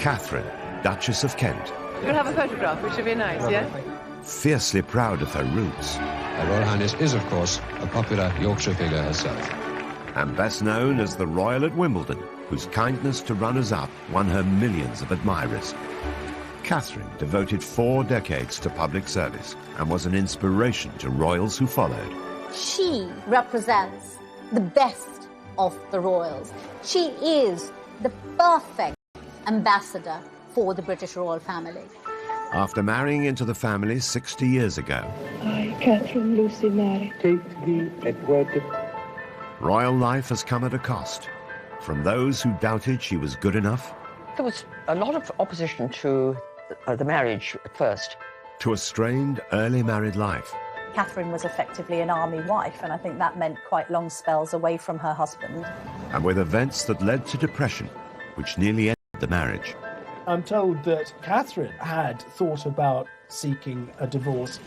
Katharine, Duchess of Kent. We'll have a photograph, which would be nice, yeah? Fiercely proud of her roots. Her Royal Highness is, of course, a popular Yorkshire figure herself. And best known as the Royal at Wimbledon, whose kindness to runners-up won her millions of admirers. Katharine devoted 4 decades to public service and was an inspiration to royals who followed. She represents the best of the royals. She is the perfect ambassador for the British royal family. After marrying into the family 60 years ago, I, Catherine Lucy Mary, take thee, Edward. royal life has come at a cost. From those who doubted she was good enough, There was a lot of opposition to the marriage at first. to a strained early married life. Catherine was effectively an army wife, and I think that meant quite long spells away from her husband. And with events that led to depression, which nearly ended the marriage. I'm told that Catherine had thought about seeking a divorce.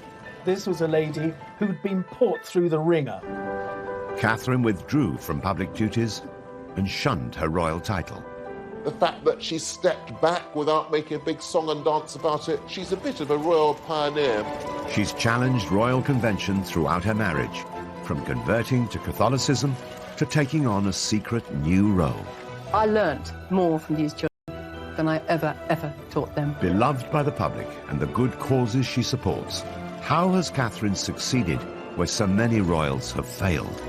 This was a lady who'd been put through the ringer. Catherine withdrew from public duties and shunned her royal title. The fact that she stepped back without making a big song and dance about it, she's a bit of a royal pioneer. She's challenged royal convention throughout her marriage, from converting to Catholicism to taking on a secret new role. I learnt more from these children than I ever taught them. Beloved by the public and the good causes she supports, how has Catherine succeeded where so many royals have failed?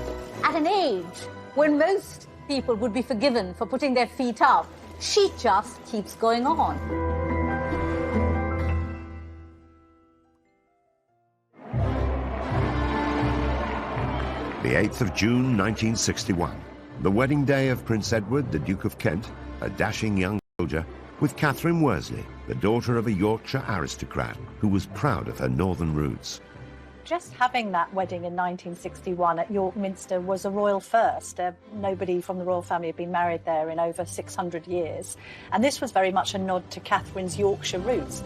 At an age when most people would be forgiven for putting their feet up, she just keeps going on. The 8th of June 1961, the wedding day of Prince Edward, the Duke of Kent, a dashing young soldier, with Katharine Worsley, the daughter of a Yorkshire aristocrat who was proud of her northern roots. Just having that wedding in 1961 at York Minster was a royal first. Nobody from the royal family had been married there in over 600 years. And this was very much a nod to Catherine's Yorkshire roots.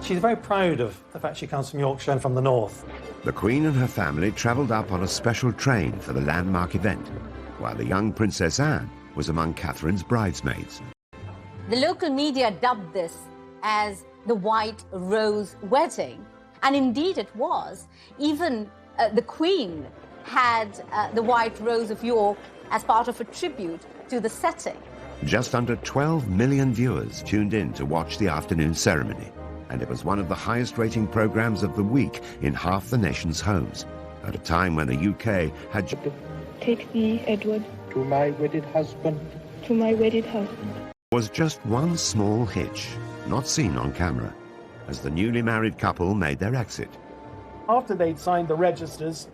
She's very proud of the fact she comes from Yorkshire and from the north. The Queen and her family travelled up on a special train for the landmark event, while the young Princess Anne was among Catherine's bridesmaids. The local media dubbed this as the White Rose Wedding. And indeed it was. Even the Queen had the White Rose of York as part of a tribute to the setting. Just under 12 million viewers tuned in to watch the afternoon ceremony, and it was one of the highest-rating programmes of the week in half the nation's homes, at a time when the UK had... take thee, Edward, To my wedded husband. to my wedded husband. was just one small hitch, not seen on camera, as the newly married couple made their exit. After they'd signed the registers,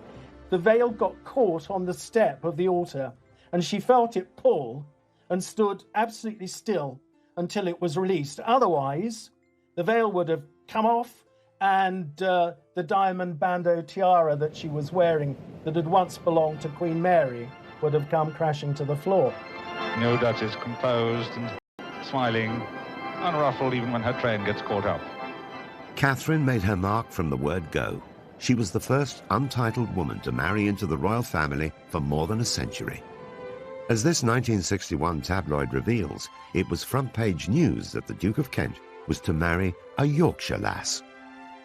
the veil got caught on the step of the altar, and she felt it pull and stood absolutely still until it was released. Otherwise, the veil would have come off, and the diamond bandeau tiara that she was wearing that had once belonged to Queen Mary would have come crashing to the floor. No Duchess, composed and smiling, unruffled even when her train gets caught up. Catherine made her mark from the word go. She was the first untitled woman to marry into the royal family for more than a century. As this 1961 tabloid reveals, it was front-page news that the Duke of Kent was to marry a Yorkshire lass.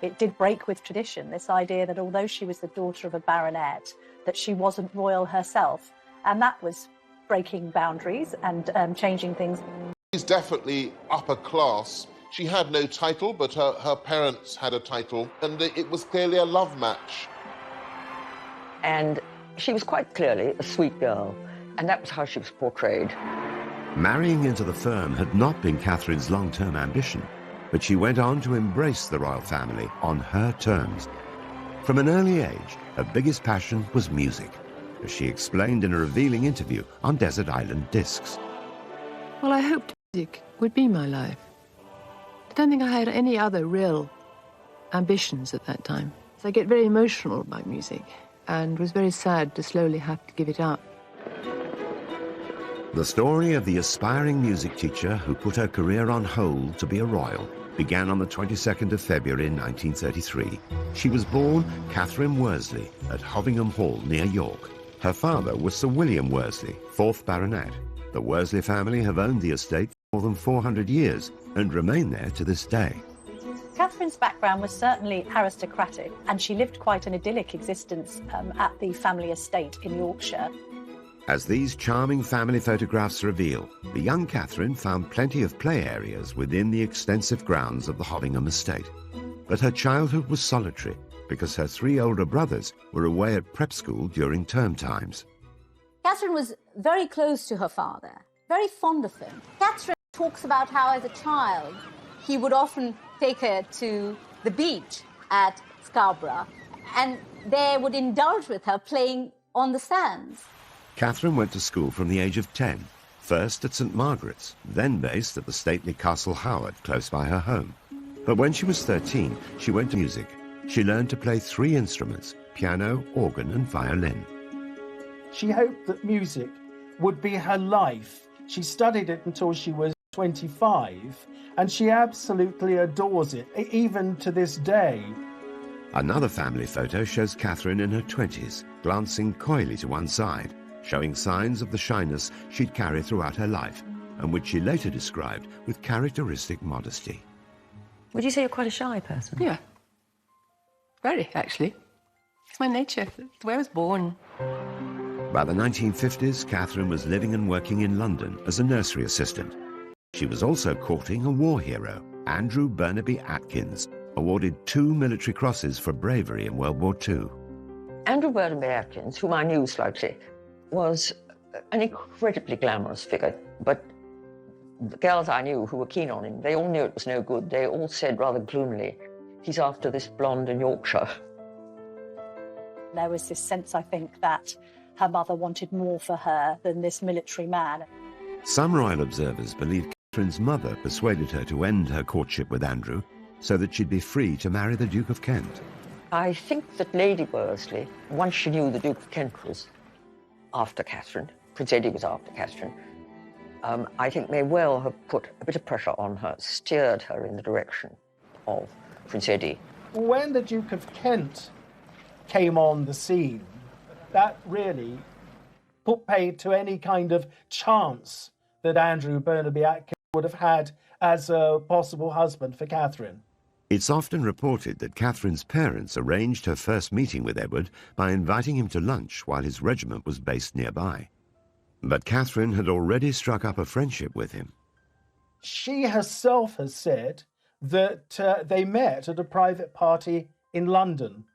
It did break with tradition, this idea that although she was the daughter of a baronet, that she wasn't royal herself. And that was breaking boundaries and changing things. She's definitely upper class. She had no title, but her parents had a title, and it was clearly a love match. And she was quite clearly a sweet girl, and that was how she was portrayed. Marrying into the firm had not been Catherine's long-term ambition, but she went on to embrace the royal family on her terms. From an early age, her biggest passion was music, as she explained in a revealing interview on Desert Island Discs. Well, I hoped music would be my life. I don't think I had any other real ambitions at that time. So I get very emotional about music and was very sad to slowly have to give it up. The story of the aspiring music teacher who put her career on hold to be a royal began on the 22nd of February 1933. She was born Katharine Worsley at Hovingham Hall near York. Her father was Sir William Worsley, 4th Baronet. The Worsley family have owned the estate more than 400 years and remain there to this day. Catherine's background was certainly aristocratic, and she lived quite an idyllic existence at the family estate in Yorkshire. As these charming family photographs reveal, the young Catherine found plenty of play areas within the extensive grounds of the Hovingham estate. But her childhood was solitary because her 3 older brothers were away at prep school during term times. Catherine was very close to her father, very fond of him. Catherine talks about how, as a child, he would often take her to the beach at Scarborough, and they would indulge with her playing on the sands. Catherine went to school from the age of 10, first at St Margaret's, then based at the stately Castle Howard close by her home. But when she was 13, she went to music. She learned to play 3 instruments, piano, organ and violin. She hoped that music would be her life. She studied it until she was 25, and she absolutely adores it, even to this day. Another family photo shows Catherine in her 20s, glancing coyly to one side, showing signs of the shyness she'd carried throughout her life, and which she later described with characteristic modesty. Would you say you're quite a shy person? Yeah. Very, actually. It's my nature. It's the way I was born. By the 1950s, Catherine was living and working in London as a nursery assistant. She was also courting a war hero, Andrew Burnaby Atkins, awarded 2 military crosses for bravery in World War II. Andrew Burnaby Atkins, whom I knew slightly, was an incredibly glamorous figure, but the girls I knew who were keen on him, they all knew it was no good. They all said rather gloomily, he's after this blonde in Yorkshire. There was this sense, I think, that her mother wanted more for her than this military man. Some royal observers believe Catherine's mother persuaded her to end her courtship with Andrew so that she'd be free to marry the Duke of Kent. I think that Lady Worsley, once she knew the Duke of Kent was after Catherine, Prince Eddie was after Catherine, I think may well have put a bit of pressure on her, steered her in the direction of Prince Eddie. When the Duke of Kent came on the scene, that really put paid to any kind of chance that Andrew Burnaby Atkins would have had as a possible husband for Catherine. It's often reported that Catherine's parents arranged her first meeting with Edward by inviting him to lunch while his regiment was based nearby. But Catherine had already struck up a friendship with him. She herself has said that they met at a private party in London,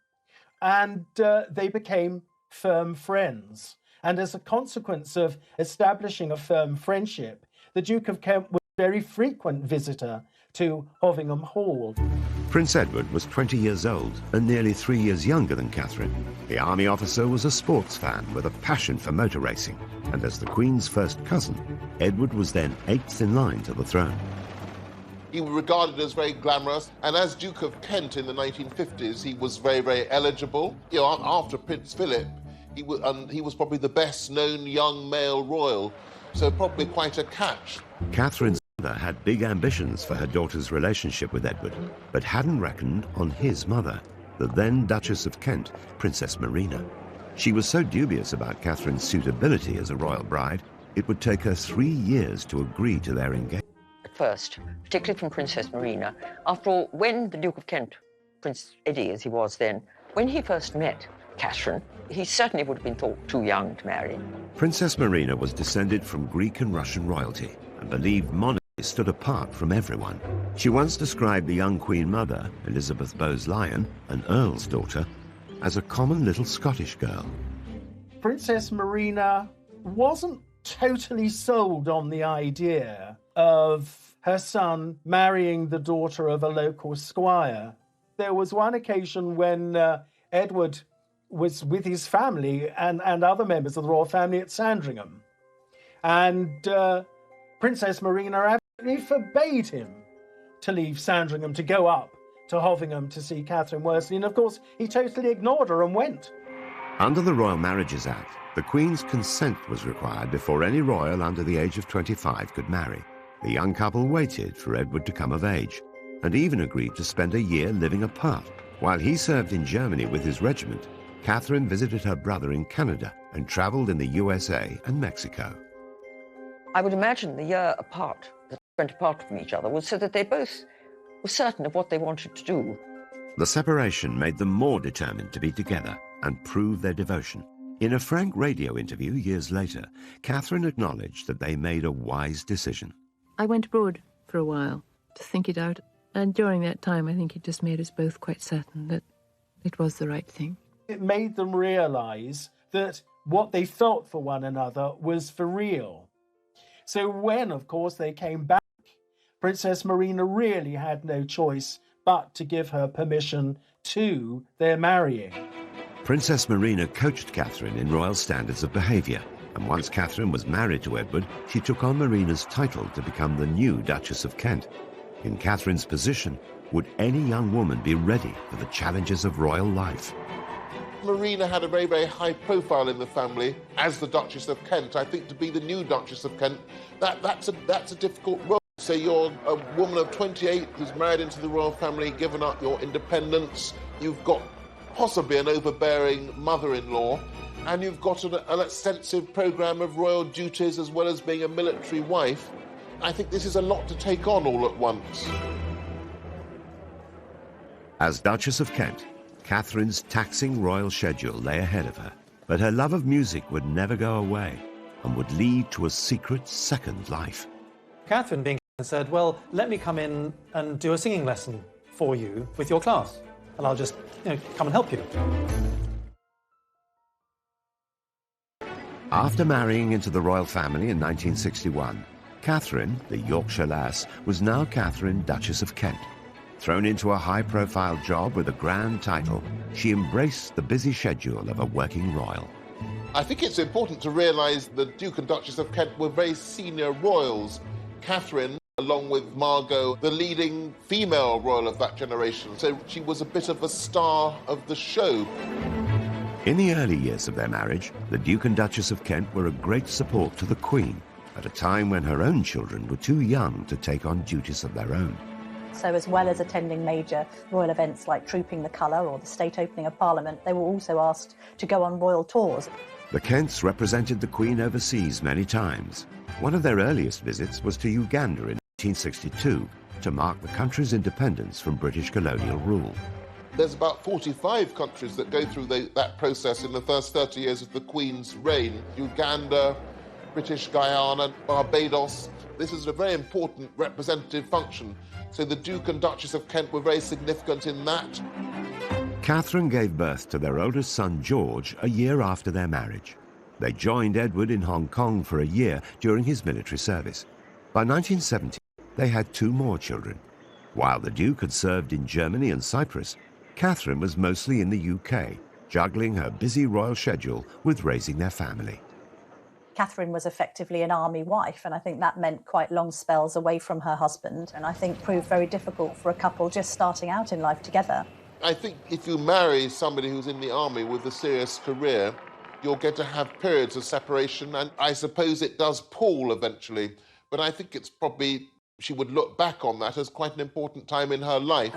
and they became firm friends. And as a consequence of establishing a firm friendship, the Duke of Kent was a very frequent visitor to Hovingham Hall. Prince Edward was 20 years old and nearly 3 years younger than Catherine. The army officer was a sports fan with a passion for motor racing, and as the Queen's first cousin, Edward was then 8th in line to the throne. He was regarded as very glamorous, and as Duke of Kent in the 1950s, he was very, very eligible. You know, after Prince Philip, he was probably the best-known young male royal, so probably quite a catch. Catherine's mother had big ambitions for her daughter's relationship with Edward, but hadn't reckoned on his mother, the then Duchess of Kent, Princess Marina. She was so dubious about Catherine's suitability as a royal bride, it would take her 3 years to agree to their engagement. At first, particularly from Princess Marina. After all, when the Duke of Kent, Prince Eddie as he was then, when he first met Catherine, he certainly would have been thought too young to marry. Princess Marina was descended from Greek and Russian royalty and believed monarchy stood apart from everyone. She once described the young Queen Mother, Elizabeth Bowes-Lyon, an Earl's daughter, as a common little Scottish girl. Princess Marina wasn't totally sold on the idea of her son marrying the daughter of a local squire. There was one occasion when Edward was with his family and other members of the royal family at Sandringham, and Princess Marina absolutely forbade him to leave Sandringham to go up to Hovingham to see Katharine Worsley, and of course he totally ignored her and went. Under the Royal Marriages Act, the Queen's consent was required before any royal under the age of 25 could marry. The young couple waited for Edward to come of age, and even agreed to spend a year living apart. While he served in Germany with his regiment, Catherine visited her brother in Canada and travelled in the USA and Mexico. I would imagine the year apart went apart from each other was so that they both were certain of what they wanted to do. The separation made them more determined to be together and prove their devotion. In a frank radio interview years later, Katharine acknowledged that they made a wise decision. I went abroad for a while to think it out, and during that time I think it just made us both quite certain that it was the right thing. It made them realise that what they felt for one another was for real. So when, of course, they came back, Princess Marina really had no choice but to give her permission to their marrying. Princess Marina coached Catherine in royal standards of behaviour, and once Catherine was married to Edward, she took on Marina's title to become the new Duchess of Kent. In Catherine's position, would any young woman be ready for the challenges of royal life? Marina had a very, very high profile in the family as the Duchess of Kent. I think to be the new Duchess of Kent, that's a difficult role. So you're a woman of 28 who's married into the royal family, given up your independence. You've got possibly an overbearing mother-in-law, and you've got an extensive programme of royal duties as well as being a military wife. I think this is a lot to take on all at once. As Duchess of Kent, Catherine's taxing royal schedule lay ahead of her, but her love of music would never go away and would lead to a secret second life. Catherine, being said, well, let me come in and do a singing lesson for you with your class, and I'll just, come and help you. After marrying into the royal family in 1961, Catherine, the Yorkshire lass, was now Catherine, Duchess of Kent. Thrown into a high-profile job with a grand title, she embraced the busy schedule of a working royal. I think it's important to realise the Duke and Duchess of Kent were very senior royals. Catherine, along with Margot, the leading female royal of that generation, so she was a bit of a star of the show. In the early years of their marriage, the Duke and Duchess of Kent were a great support to the Queen, at a time when her own children were too young to take on duties of their own. So as well as attending major royal events like Trooping the Colour or the state opening of Parliament, they were also asked to go on royal tours. The Kents represented the Queen overseas many times. One of their earliest visits was to Uganda in 1962 to mark the country's independence from British colonial rule. There's about 45 countries that go through that process in the first 30 years of the Queen's reign. Uganda, British Guyana, Barbados. This is a very important representative function. So the Duke and Duchess of Kent were very significant in that. Catherine gave birth to their oldest son, George, a year after their marriage. They joined Edward in Hong Kong for a year during his military service. By 1970, they had 2 more children. While the Duke had served in Germany and Cyprus, Catherine was mostly in the UK, juggling her busy royal schedule with raising their family. Catherine was effectively an army wife, and I think that meant quite long spells away from her husband, and I think proved very difficult for a couple just starting out in life together. I think if you marry somebody who's in the army with a serious career, you'll get to have periods of separation, and I suppose it does pall eventually, but I think it's probably, she would look back on that as quite an important time in her life.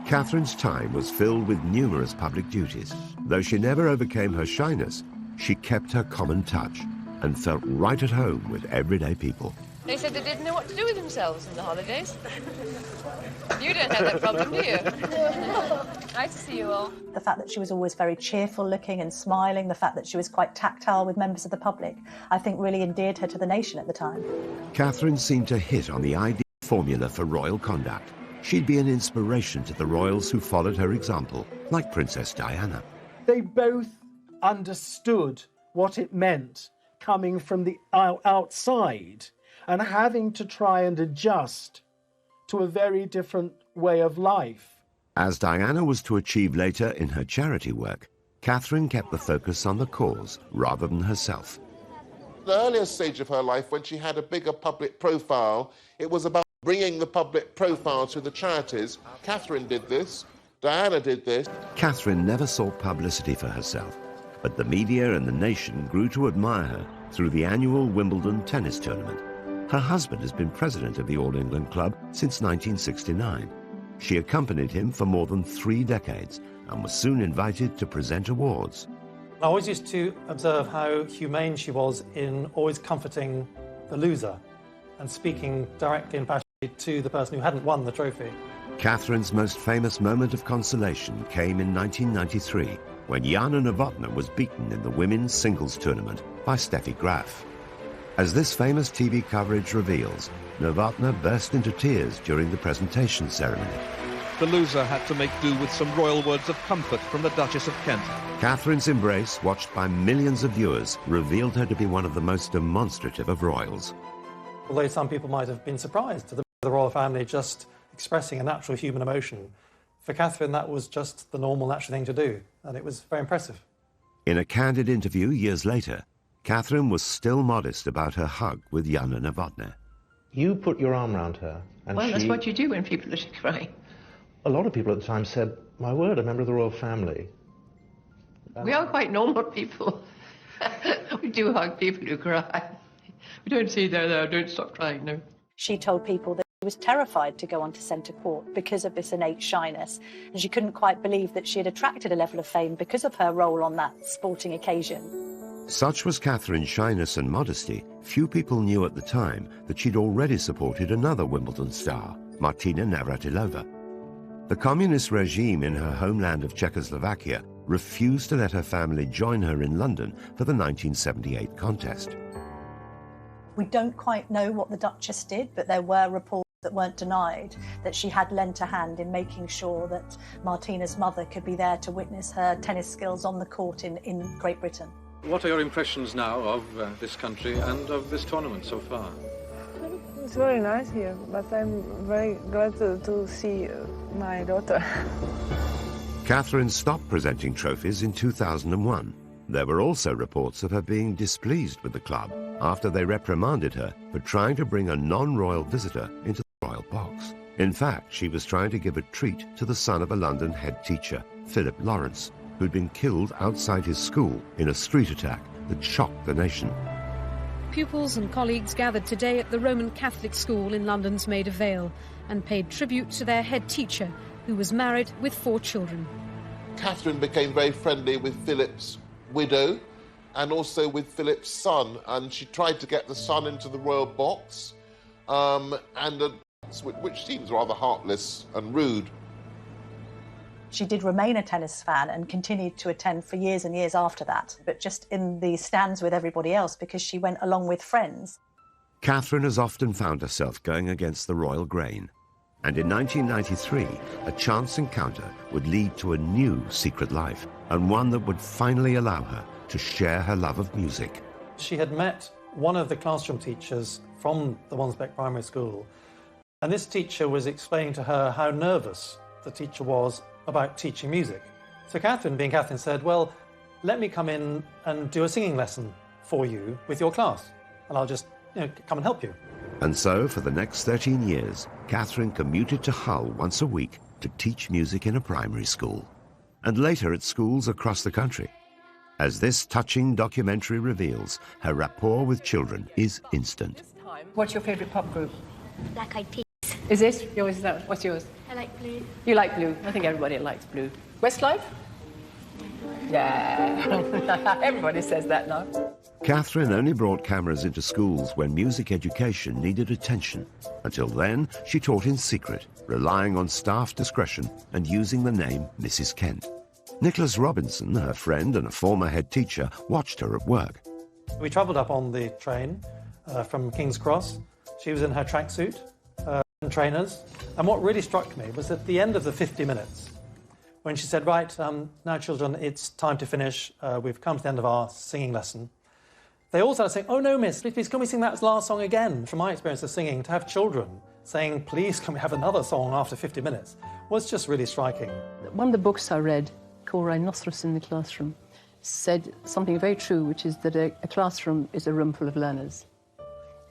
Catherine's time was filled with numerous public duties. Though she never overcame her shyness, she kept her common touch and felt right at home with everyday people. They said they didn't know what to do with themselves in the holidays. You don't have that problem, do you? Nice to see you all. The fact that she was always very cheerful looking and smiling, the fact that she was quite tactile with members of the public, I think really endeared her to the nation at the time. Catherine seemed to hit on the ideal formula for royal conduct. She'd be an inspiration to the royals who followed her example, like Princess Diana. They both understood what it meant coming from the outside and having to try and adjust to a very different way of life. As Diana was to achieve later in her charity work, Catherine kept the focus on the cause rather than herself. The earlier stage of her life, when she had a bigger public profile, it was about bringing the public profile to the charities. Catherine did this, Diana did this. Catherine never sought publicity for herself, but the media and the nation grew to admire her through the annual Wimbledon tennis tournament. Her husband has been president of the All England Club since 1969. She accompanied him for more than 3 decades and was soon invited to present awards. I always used to observe how humane she was in always comforting the loser and speaking directly and passionately to the person who hadn't won the trophy. Catherine's most famous moment of consolation came in 1993, when Jana Novotná was beaten in the women's singles tournament by Steffi Graf. As this famous TV coverage reveals, Novotná burst into tears during the presentation ceremony. The loser had to make do with some royal words of comfort from the Duchess of Kent. Catherine's embrace, watched by millions of viewers, revealed her to be one of the most demonstrative of royals. Although some people might have been surprised to the royal family just expressing a natural human emotion, for Catherine that was just the normal, natural thing to do, and it was very impressive. In a candid interview years later, Catherine was still modest about her hug with Jana Novotná. You put your arm around her, and well, that's what you do when people are crying. A lot of people at the time said, my word, a member of the royal family. We are quite normal people. We do hug people who cry. We don't say, there, don't stop crying, no. She told people that she was terrified to go onto centre court because of this innate shyness, and she couldn't quite believe that she had attracted a level of fame because of her role on that sporting occasion. Such was Catherine's shyness and modesty, few people knew at the time that she'd already supported another Wimbledon star, Martina Navratilova. The communist regime in her homeland of Czechoslovakia refused to let her family join her in London for the 1978 contest. We don't quite know what the Duchess did, but there were reports that weren't denied that she had lent a hand in making sure that Martina's mother could be there to witness her tennis skills on the court in Great Britain. What are your impressions now of this country and of this tournament so far? It's very nice here, but I'm very glad to see my daughter. Catherine stopped presenting trophies in 2001. There were also reports of her being displeased with the club after they reprimanded her for trying to bring a non-royal visitor into the royal box. In fact, she was trying to give a treat to the son of a London head teacher, Philip Lawrence, who'd been killed outside his school in a street attack that shocked the nation. Pupils and colleagues gathered today at the Roman Catholic school in London's Maida Vale and paid tribute to their head teacher, who was married with 4 children. Catherine became very friendly with Philip's widow and also with Philip's son, and she tried to get the son into the royal box, which seems rather heartless and rude. She did remain a tennis fan and continued to attend for years and years after that, but just in the stands with everybody else because she went along with friends. Catherine has often found herself going against the royal grain. And in 1993, a chance encounter would lead to a new secret life, and one that would finally allow her to share her love of music. She had met one of the classroom teachers from the Wansbeck Primary School, and this teacher was explaining to her how nervous the teacher was about teaching music. So Catherine, being Catherine, said, well, let me come in and do a singing lesson for you with your class, and I'll just come and help you. And so, for the next 13 years, Catherine commuted to Hull once a week to teach music in a primary school, and later at schools across the country. As this touching documentary reveals, her rapport with children is instant. What's your favourite pop group? Black Eyed Peas. Is it? Yours is that? What's yours? I like blue. You like blue? I think everybody likes blue. Westlife? Yeah. Everybody says that now. Catherine only brought cameras into schools when music education needed attention. Until then, she taught in secret, relying on staff discretion and using the name Mrs. Kent. Nicholas Robinson, her friend and a former head teacher, watched her at work. We travelled up on the train from King's Cross. She was in her tracksuit and trainers. And what really struck me was at the end of the 50 minutes, when she said, right, now children, it's time to finish. We've come to the end of our singing lesson. They all started saying, oh no, miss, please, can we sing that last song again? From my experience of singing, to have children saying, please, can we have another song after 50 minutes, was just really striking. One of the books I read, called Rhinoceros in the Classroom, said something very true, which is that a classroom is a room full of learners.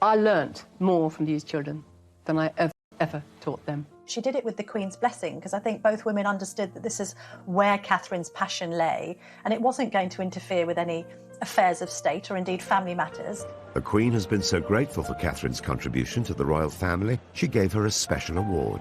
I learnt more from these children than I ever taught them. She did it with the Queen's blessing, because I think both women understood that this is where Catherine's passion lay, and it wasn't going to interfere with any affairs of state or indeed family matters. The Queen has been so grateful for Catherine's contribution to the royal family, she gave her a special award.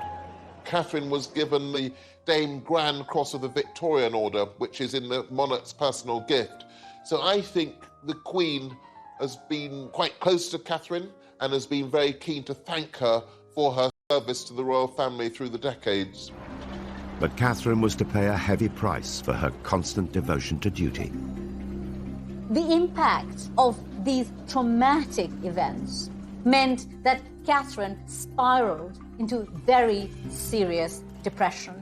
Catherine was given the Dame Grand Cross of the Victorian Order, which is in the monarch's personal gift. So I think the Queen has been quite close to Catherine and has been very keen to thank her for her service to the royal family through the decades. But Catherine was to pay a heavy price for her constant devotion to duty. The impact of these traumatic events meant that Catherine spiraled into very serious depression.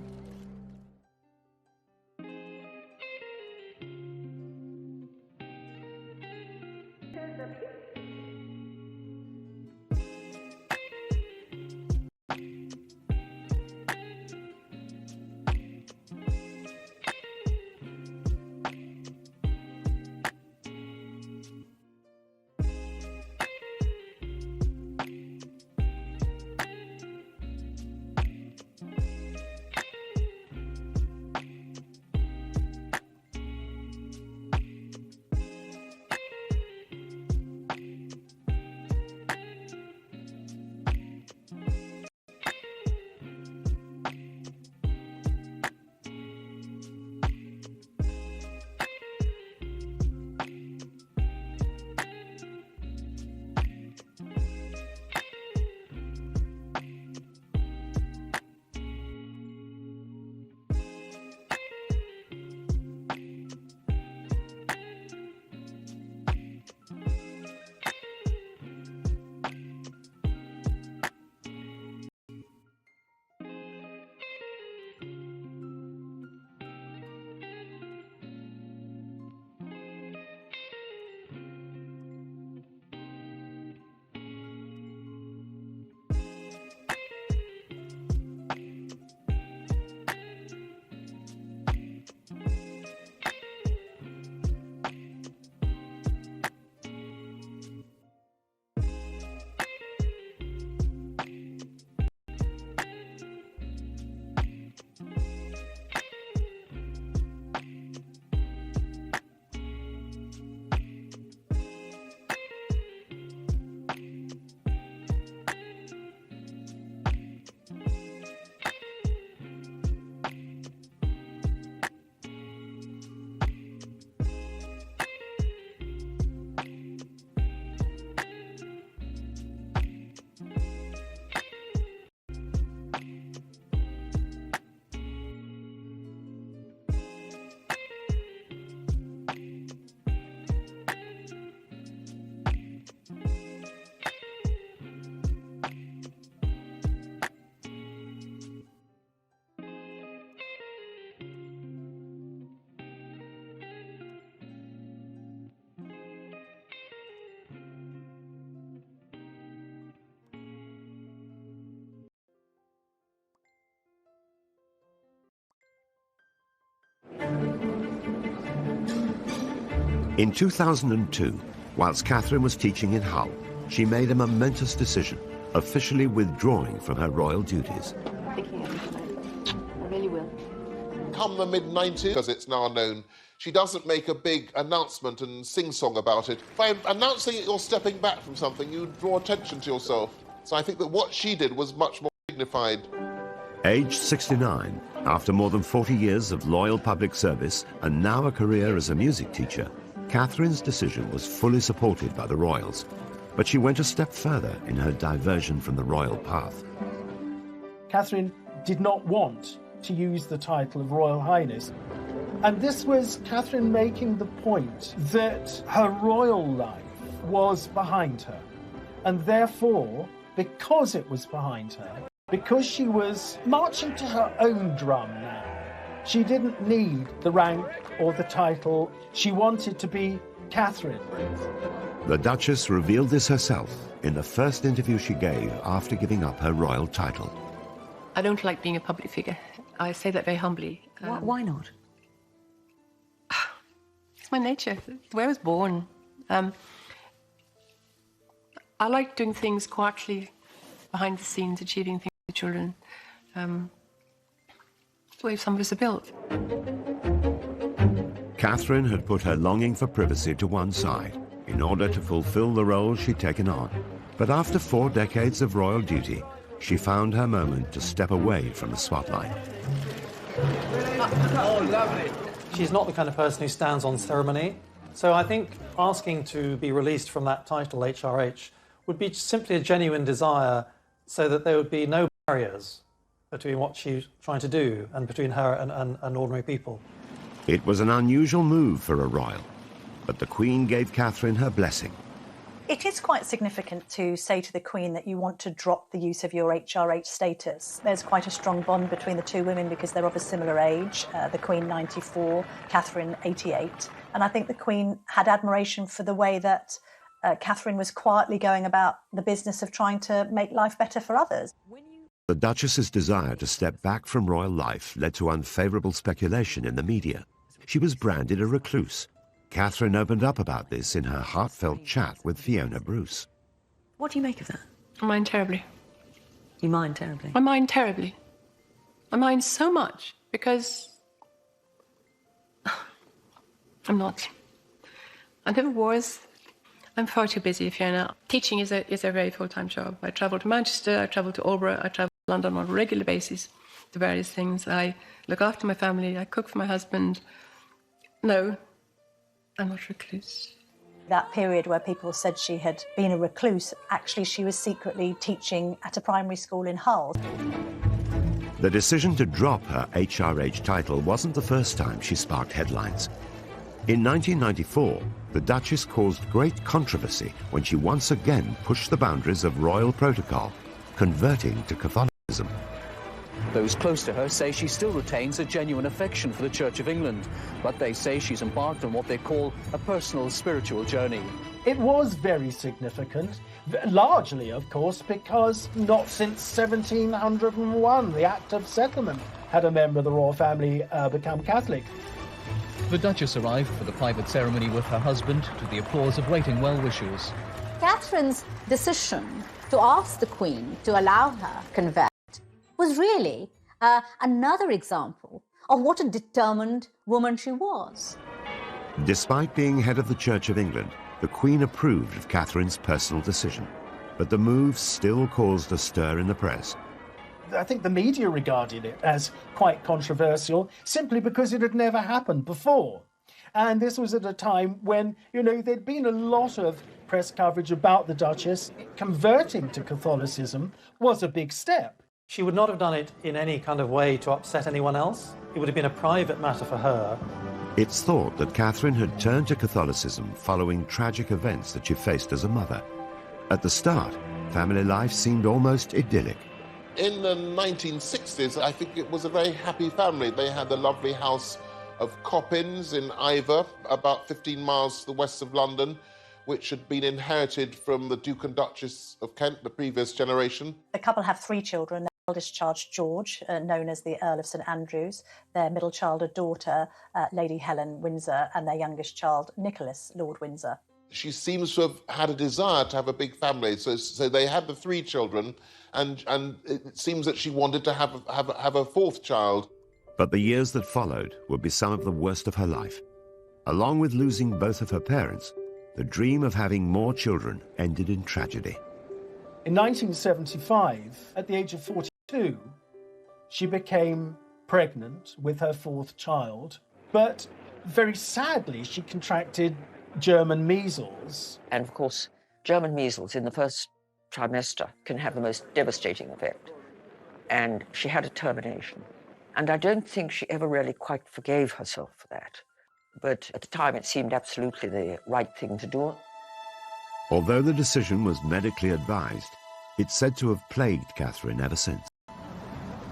In 2002, whilst Catherine was teaching in Hull, she made a momentous decision, officially withdrawing from her royal duties. Thinking of it, I really will. Come the mid-90s, as it's now known, she doesn't make a big announcement and sing-song about it. By announcing that you're stepping back from something, you draw attention to yourself. So I think that what she did was much more dignified. Aged 69, after more than 40 years of loyal public service and now a career as a music teacher, Catherine's decision was fully supported by the royals. But she went a step further in her diversion from the royal path. Catherine did not want to use the title of Royal Highness. And this was Catherine making the point that her royal life was behind her. And therefore, because it was behind her, because she was marching to her own drum now, she didn't need the rank or the title. She wanted to be Catherine. The Duchess revealed this herself in the first interview she gave after giving up her royal title. I don't like being a public figure. I say that very humbly. Why not? It's my nature. It's the way I was born. I like doing things quietly behind the scenes, achieving things for children. It's the way some of us are built. Catherine had put her longing for privacy to one side in order to fulfill the role she'd taken on. But after 4 decades of royal duty, she found her moment to step away from the spotlight. Oh, lovely. She's not the kind of person who stands on ceremony. So I think asking to be released from that title, HRH, would be simply a genuine desire so that there would be no barriers between what she's trying to do and between her and ordinary people. It was an unusual move for a royal, but the Queen gave Catherine her blessing. It is quite significant to say to the Queen that you want to drop the use of your HRH status. There's quite a strong bond between the two women because they're of a similar age. The Queen 94, Catherine 88. And I think the Queen had admiration for the way that Catherine was quietly going about the business of trying to make life better for others. The Duchess's desire to step back from royal life led to unfavourable speculation in the media. She was branded a recluse. Catherine opened up about this in her heartfelt chat with Fiona Bruce. What do you make of that? I mind terribly. You mind terribly? I mind terribly. I mind so much because I'm not. I never was. I'm far too busy, Fiona. Teaching is a very full-time job. I travel to Manchester, I travel to Albury, I travel to London on a regular basis to various things. I look after my family, I cook for my husband. No, I'm not a recluse. That period where people said she had been a recluse, actually she was secretly teaching at a primary school in Hull. The decision to drop her HRH title wasn't the first time she sparked headlines. In 1994, the Duchess caused great controversy when she once again pushed the boundaries of royal protocol, converting to Catholicism. Those close to her say she still retains a genuine affection for the Church of England, but they say she's embarked on what they call a personal spiritual journey. It was very significant, largely, of course, because not since 1701, the Act of Settlement, had a member of the royal family become Catholic. The Duchess arrived for the private ceremony with her husband to the applause of waiting well-wishers. Catherine's decision to ask the Queen to allow her convert was really another example of what a determined woman she was. Despite being head of the Church of England, the Queen approved of Catherine's personal decision, but the move still caused a stir in the press. I think the media regarded it as quite controversial simply because it had never happened before. And this was at a time when, there'd been a lot of press coverage about the Duchess. Converting to Catholicism was a big step. She would not have done it in any kind of way to upset anyone else. It would have been a private matter for her. It's thought that Catherine had turned to Catholicism following tragic events that she faced as a mother. At the start, family life seemed almost idyllic. In the 1960s, I think it was a very happy family. They had the lovely house of Coppins in Iver, about 15 miles to the west of London, which had been inherited from the Duke and Duchess of Kent, the previous generation. The couple have 3 children. Their eldest child, George, known as the Earl of St Andrews, their middle child, a daughter, Lady Helen Windsor, and their youngest child, Nicholas, Lord Windsor. She seems to have had a desire to have a big family, so they had the 3 children, and it seems that she wanted to have a 4th child. But the years that followed would be some of the worst of her life. Along with losing both of her parents, the dream of having more children ended in tragedy. In 1975, at the age of 42, she became pregnant with her 4th child, but very sadly she contracted German measles. And of course, German measles in the first trimester can have the most devastating effect. And she had a termination. And I don't think she ever really quite forgave herself for that. But at the time, it seemed absolutely the right thing to do. Although the decision was medically advised, it's said to have plagued Catherine ever since.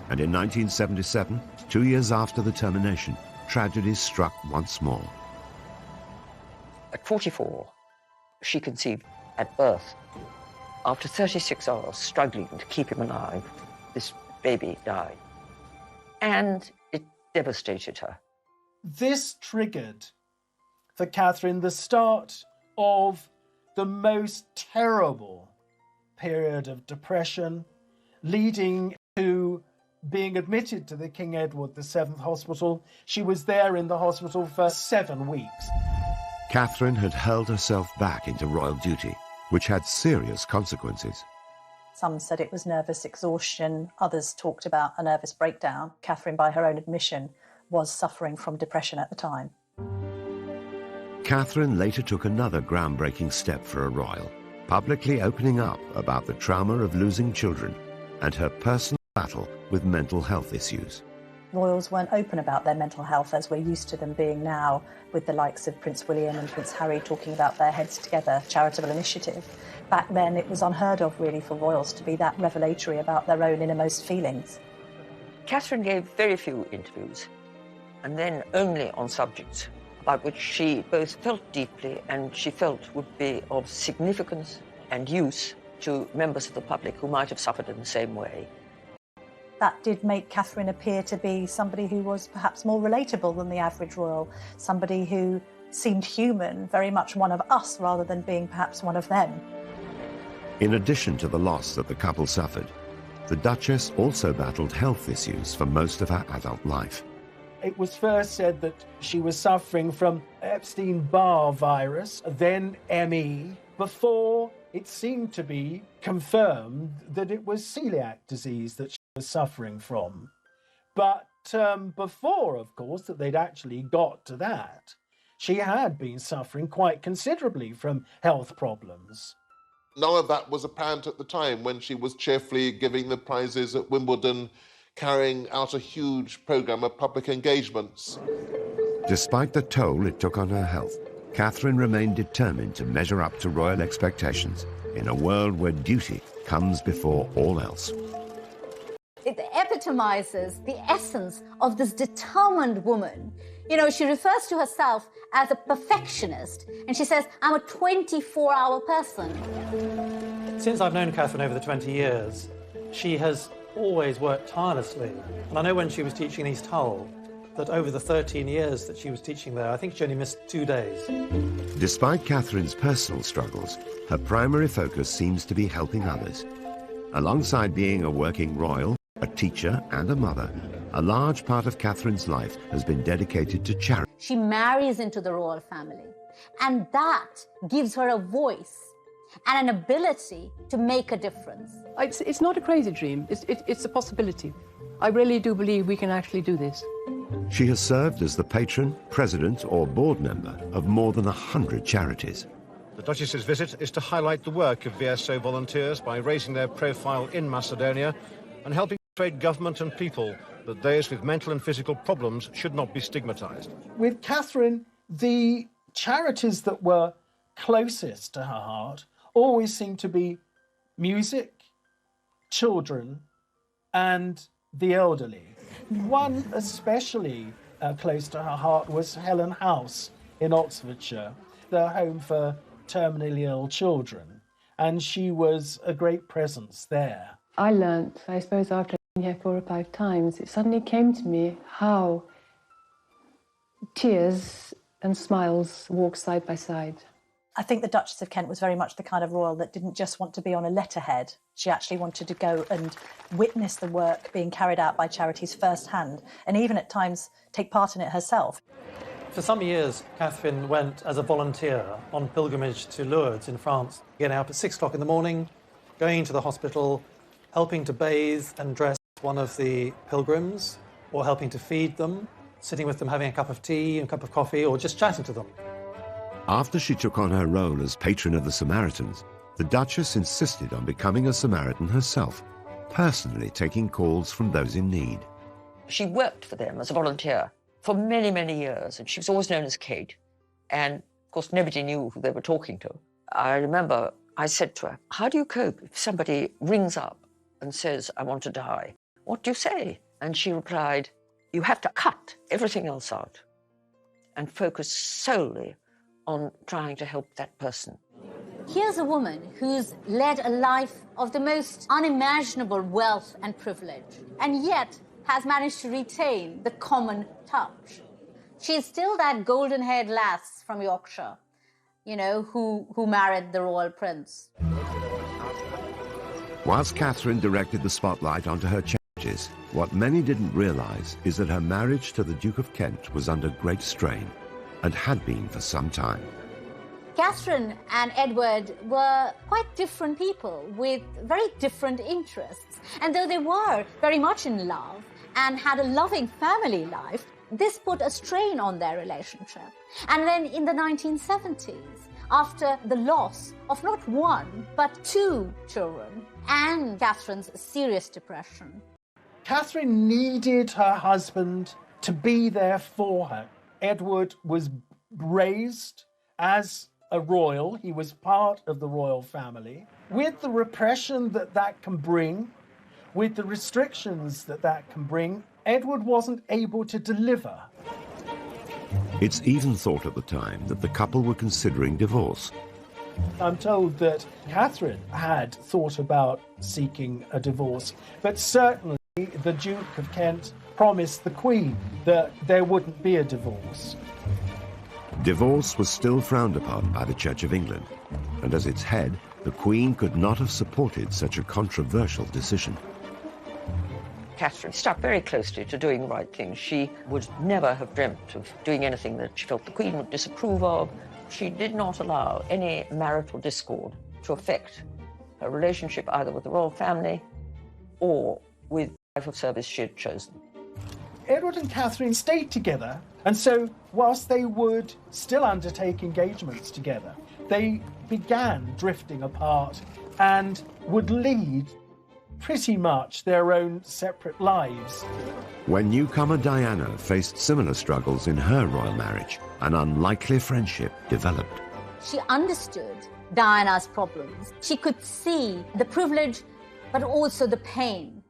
And in 1977, 2 years after the termination, tragedy struck once more. At 44, she conceived at birth. After 36 hours struggling to keep him alive, this baby died. And it devastated her. This triggered for Catherine the start of the most terrible period of depression, leading to being admitted to the King Edward VII Hospital. She was there in the hospital for 7 weeks. Catherine had hurled herself back into royal duty, which had serious consequences. Some said it was nervous exhaustion. Others talked about a nervous breakdown. Catherine, by her own admission, was suffering from depression at the time. Catherine later took another groundbreaking step for a royal, publicly opening up about the trauma of losing children and her personal battle with mental health issues. Royals weren't open about their mental health as we're used to them being now, with the likes of Prince William and Prince Harry talking about their Heads Together charitable initiative. Back then it was unheard of really for royals to be that revelatory about their own innermost feelings. Catherine gave very few interviews, and then only on subjects about which she both felt deeply and she felt would be of significance and use to members of the public who might have suffered in the same way. That did make Catherine appear to be somebody who was perhaps more relatable than the average royal, somebody who seemed human, very much one of us rather than being perhaps one of them. In addition to the loss that the couple suffered, the Duchess also battled health issues for most of her adult life. It was first said that she was suffering from Epstein-Barr virus, then ME, before it seemed to be confirmed that it was celiac disease that she was suffering from. But before, of course, that they'd actually got to that, she had been suffering quite considerably from health problems. None of that was apparent at the time when she was cheerfully giving the prizes at Wimbledon, carrying out a huge programme of public engagements. Despite the toll it took on her health, Catherine remained determined to measure up to royal expectations in a world where duty comes before all else. It epitomizes the essence of this determined woman. You know, she refers to herself as a perfectionist, and she says, I'm a 24-hour person. Since I've known Catherine over the 20 years, she has always worked tirelessly. And I know when she was teaching in East Hull, that over the 13 years that she was teaching there, I think she only missed 2 days. Despite Catherine's personal struggles, her primary focus seems to be helping others. Alongside being a working royal, a teacher and a mother, a large part of Catherine's life has been dedicated to charity. She marries into the royal family, and that gives her a voice and an ability to make a difference. It's not a crazy dream. It's a possibility. I really do believe we can actually do this. She has served as the patron, president or board member of more than 100 charities. The Duchess's visit is to highlight the work of VSO volunteers by raising their profile in Macedonia and helping persuade government and people that those with mental and physical problems should not be stigmatised. With Catherine, the charities that were closest to her heart always seemed to be music, children, and the elderly. One especially close to her heart was Helen House in Oxfordshire, the home for terminally ill children, and she was a great presence there. I learnt, I suppose, after being here 4 or 5 times, it suddenly came to me how tears and smiles walk side by side. I think the Duchess of Kent was very much the kind of royal that didn't just want to be on a letterhead. She actually wanted to go and witness the work being carried out by charities firsthand, and even at times take part in it herself. For some years, Catherine went as a volunteer on pilgrimage to Lourdes in France, getting up at 6 o'clock in the morning, going to the hospital, helping to bathe and dress one of the pilgrims, or helping to feed them, sitting with them having a cup of tea, a cup of coffee, or just chatting to them. After she took on her role as patron of the Samaritans, the Duchess insisted on becoming a Samaritan herself, personally taking calls from those in need. She worked for them as a volunteer for many, many years, and she was always known as Kate. And, of course, nobody knew who they were talking to. I remember I said to her, how do you cope if somebody rings up and says, I want to die? What do you say? And she replied, you have to cut everything else out and focus solely on trying to help that person. Here's a woman who's led a life of the most unimaginable wealth and privilege, and yet has managed to retain the common touch. She's still that golden-haired lass from Yorkshire, you know, who married the royal prince. Whilst Catherine directed the spotlight onto her charities, what many didn't realise is that her marriage to the Duke of Kent was under great strain, and had been for some time. Catherine and Edward were quite different people with very different interests. And though they were very much in love and had a loving family life, this put a strain on their relationship. And then in the 1970s, after the loss of not 1, but 2 children, and Catherine's serious depression, Catherine needed her husband to be there for her. Edward was raised as a royal. He was part of the royal family. With the repression that can bring, with the restrictions that can bring, Edward wasn't able to deliver. It's even thought at the time that the couple were considering divorce. I'm told that Catherine had thought about seeking a divorce, but certainly the Duke of Kent promised the Queen that there wouldn't be a divorce. Divorce was still frowned upon by the Church of England, and as its head, the Queen could not have supported such a controversial decision. Catherine stuck very closely to doing the right thing. She would never have dreamt of doing anything that she felt the Queen would disapprove of. She did not allow any marital discord to affect her relationship either with the royal family or with the life of service she had chosen. Edward and Catherine stayed together, and so whilst they would still undertake engagements together, they began drifting apart and would lead pretty much their own separate lives. When newcomer Diana faced similar struggles in her royal marriage, an unlikely friendship developed. She understood Diana's problems. She could see the privilege, but also the pain.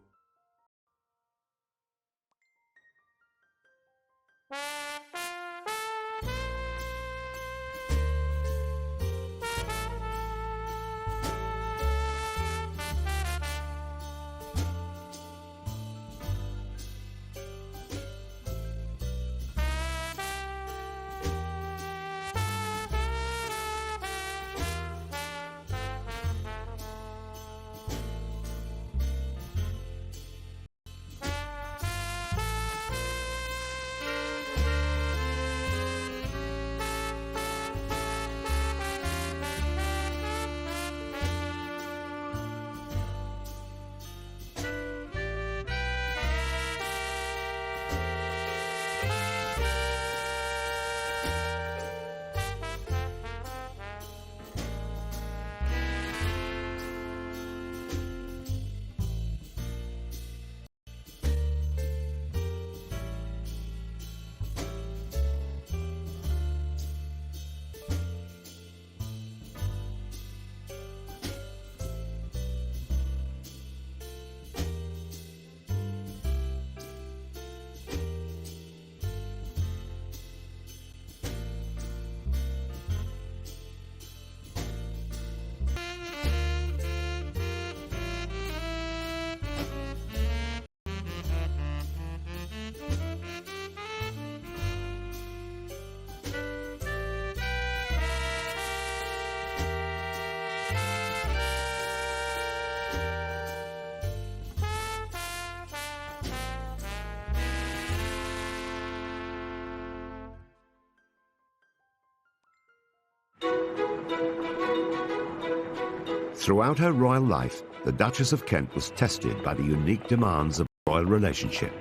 Throughout her royal life, the Duchess of Kent was tested by the unique demands of a royal relationship.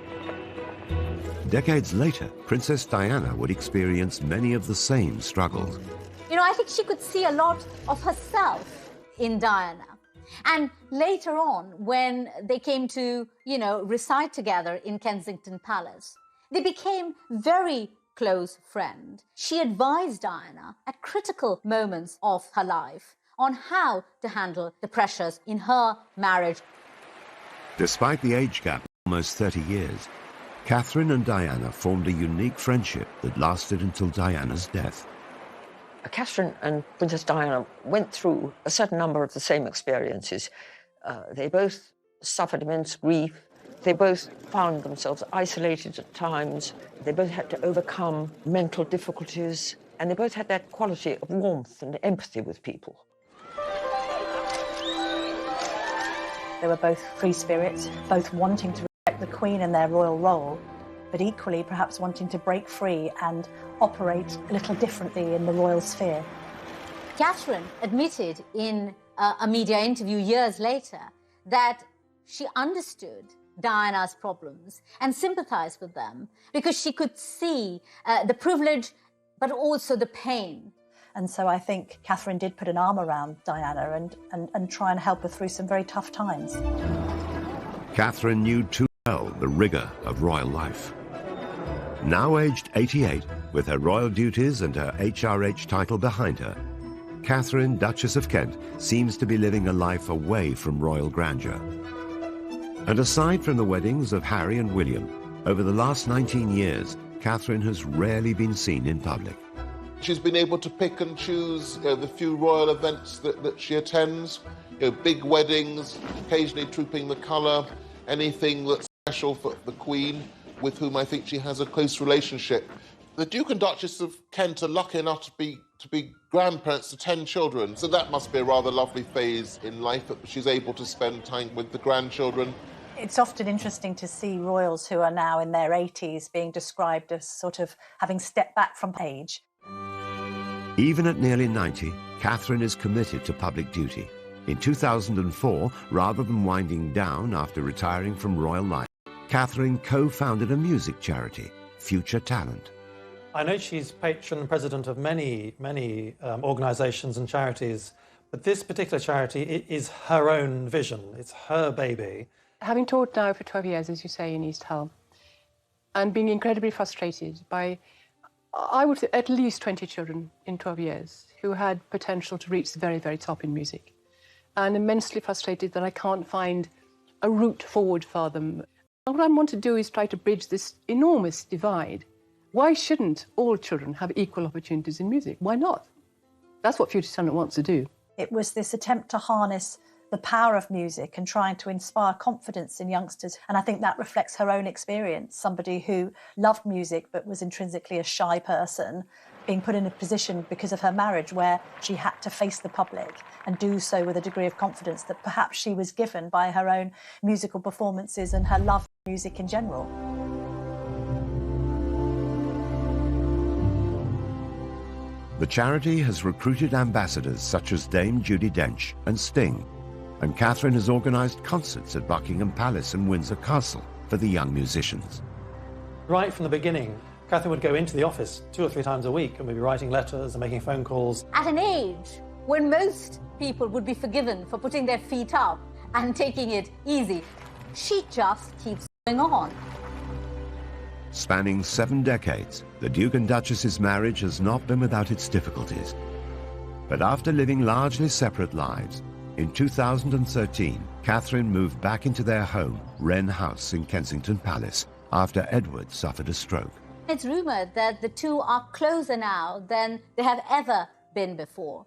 Decades later, Princess Diana would experience many of the same struggles. You know, I think she could see a lot of herself in Diana. And later on, when they came to, reside together in Kensington Palace, they became very close friends. She advised Diana at critical moments of her life on how to handle the pressures in her marriage. Despite the age gap of almost 30 years, Catherine and Diana formed a unique friendship that lasted until Diana's death. Catherine and Princess Diana went through a certain number of the same experiences. They both suffered immense grief. They both found themselves isolated at times. They both had to overcome mental difficulties, and they both had that quality of warmth and empathy with people. They were both free spirits, both wanting to respect the Queen in their royal role, but equally perhaps wanting to break free and operate a little differently in the royal sphere. Catherine admitted in a media interview years later that she understood Diana's problems and sympathized with them because she could see the privilege but also the pain. And so I think Catherine did put an arm around Diana and try and help her through some very tough times. Catherine knew too well the rigour of royal life. Now aged 88, with her royal duties and her HRH title behind her, Katharine, Duchess of Kent, seems to be living a life away from royal grandeur. And aside from the weddings of Harry and William, over the last 19 years, Katharine has rarely been seen in public. She's been able to pick and choose the few royal events that she attends, big weddings, occasionally trooping the colour, anything that's special for the Queen, with whom I think she has a close relationship. The Duke and Duchess of Kent are lucky enough to be grandparents to 10 children, so that must be a rather lovely phase in life that she's able to spend time with the grandchildren. It's often interesting to see royals who are now in their 80s being described as sort of having stepped back from age. Even at nearly 90, Katharine is committed to public duty. In 2004, rather than winding down after retiring from royal life, Katharine co-founded a music charity, Future Talent. I know she's patron and president of many organisations and charities, but this particular charity is her own vision. It's her baby. Having taught now for 12 years, as you say, in East Hull, and being incredibly frustrated by, I would say, at least 20 children in 12 years who had potential to reach the very, very top in music, and immensely frustrated that I can't find a route forward for them. What I want to do is try to bridge this enormous divide. Why shouldn't all children have equal opportunities in music? Why not? That's what Future Talent wants to do. It was this attempt to harness the power of music and trying to inspire confidence in youngsters. And I think that reflects her own experience, somebody who loved music but was intrinsically a shy person, being put in a position because of her marriage where she had to face the public and do so with a degree of confidence that perhaps she was given by her own musical performances and her love for music in general. The charity has recruited ambassadors such as Dame Judi Dench and Sting, and Katharine has organised concerts at Buckingham Palace and Windsor Castle for the young musicians. Right from the beginning, Katharine would go into the office 2 or 3 times a week and we'd be writing letters and making phone calls. At an age when most people would be forgiven for putting their feet up and taking it easy, she just keeps going on. Spanning 7 decades, the Duke and Duchess's marriage has not been without its difficulties. But after living largely separate lives, in 2013, Katharine moved back into their home, Wren House in Kensington Palace, after Edward suffered a stroke. It's rumoured that the two are closer now than they have ever been before.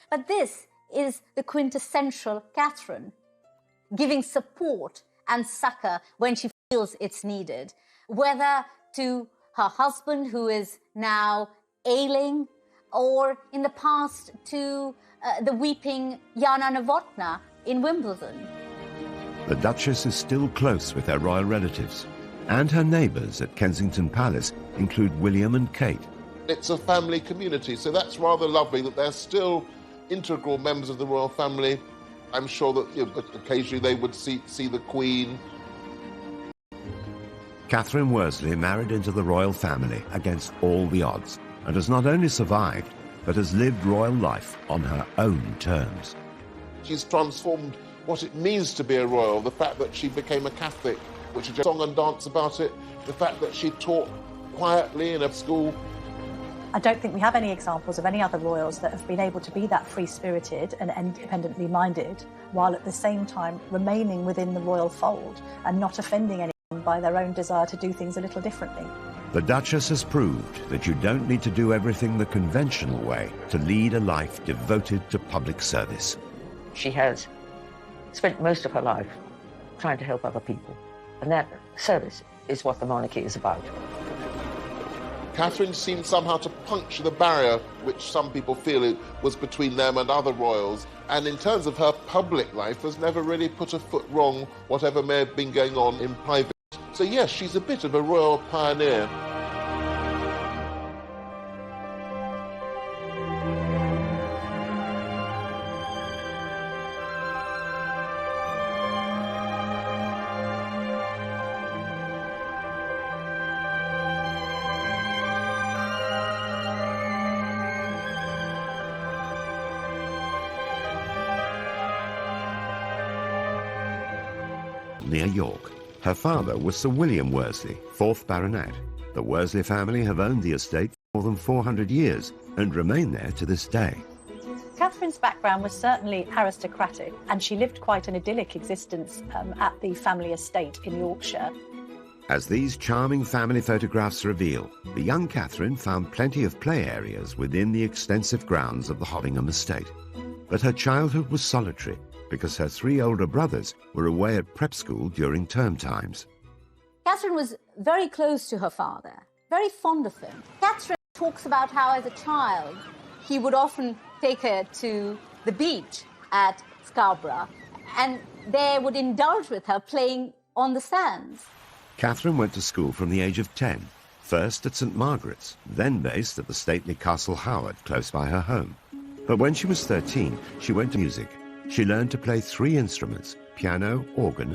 But this is the quintessential Katharine, giving support and succour when she feels it's needed, whether to her husband, who is now ailing, or in the past to the weeping Jana Novotná in Wimbledon. The Duchess is still close with her royal relatives, and her neighbours at Kensington Palace include William and Kate. It's a family community, so that's rather lovely that they're still integral members of the royal family. I'm sure that occasionally they would see the Queen. Katharine Worsley married into the royal family against all the odds, and has not only survived, but has lived royal life on her own terms. She's transformed what it means to be a royal, the fact that she became a Catholic, which is a song and dance about it, the fact that she taught quietly in a school. I don't think we have any examples of any other royals that have been able to be that free-spirited and independently minded, while at the same time remaining within the royal fold and not offending anyone by their own desire to do things a little differently. The Duchess has proved that you don't need to do everything the conventional way to lead a life devoted to public service. She has spent most of her life trying to help other people, and that service is what the monarchy is about. Katharine seemed somehow to puncture the barrier which some people feel it was between them and other royals, and in terms of her public life has never really put a foot wrong, whatever may have been going on in private. So yes, she's a bit of a royal pioneer. Near York, Her father was Sir William Worsley, 4th Baronet. The Worsley family have owned the estate for more than 400 years and remain there to this day. Catherine's background was certainly aristocratic, and she lived quite an idyllic existence at the family estate in Yorkshire. As these charming family photographs reveal, the young Catherine found plenty of play areas within the extensive grounds of the Hovingham estate. But her childhood was solitary because her 3 older brothers were away at prep school during term times. Catherine was very close to her father, very fond of him. Catherine talks about how, as a child, he would often take her to the beach at Scarborough, and they would indulge with her playing on the sands. Catherine went to school from the age of 10, first at St Margaret's, then based at the stately Castle Howard, close by her home. But when she was 13, she went to music. She learned to play 3 instruments, piano, organ,